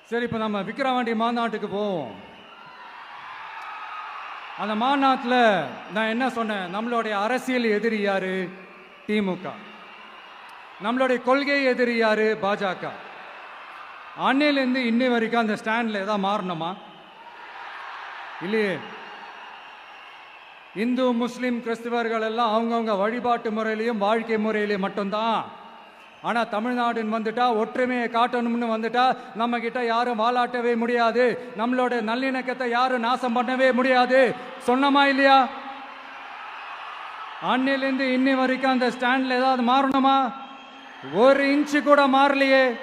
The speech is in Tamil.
சரி, இப்போ நம்ம விக்கிரவாண்டி மாநாட்டுக்கு போவோம். அந்த மாநாட்டில் நான் என்ன சொன்னேன்? நம்மளுடைய அரசியல் எதிரி யாரு? திமுக. நம்மளுடைய கொள்கை எதிரி யாரு? பாஜக. அன்னையிலேருந்து இன்னி வரைக்கும் அந்த ஸ்டாண்டில் ஏதாவது மாறணுமா? இல்லையே. இந்து முஸ்லீம் கிறிஸ்தவர்கள் எல்லாம் அவங்கவுங்க வழிபாட்டு முறையிலையும் வாழ்க்கை முறையிலையும் மட்டும்தான். ஆனால் தமிழ்நாடுன்னு வந்துட்டா, ஒற்றுமையை காட்டணும்னு வந்துட்டா, நம்ம கிட்ட யாரும் வாலாட்டவே முடியாது, நம்மளோட நல்லிணக்கத்தை யாரும் நாசம் பண்ணவே முடியாது. சொன்னமா இல்லையா? அன்னிலிருந்து இன்னி வரைக்கும் அந்த ஸ்டாண்ட்ல ஏதாவது மாறணுமா? ஒரு இன்ச்சு கூட மாறலையே.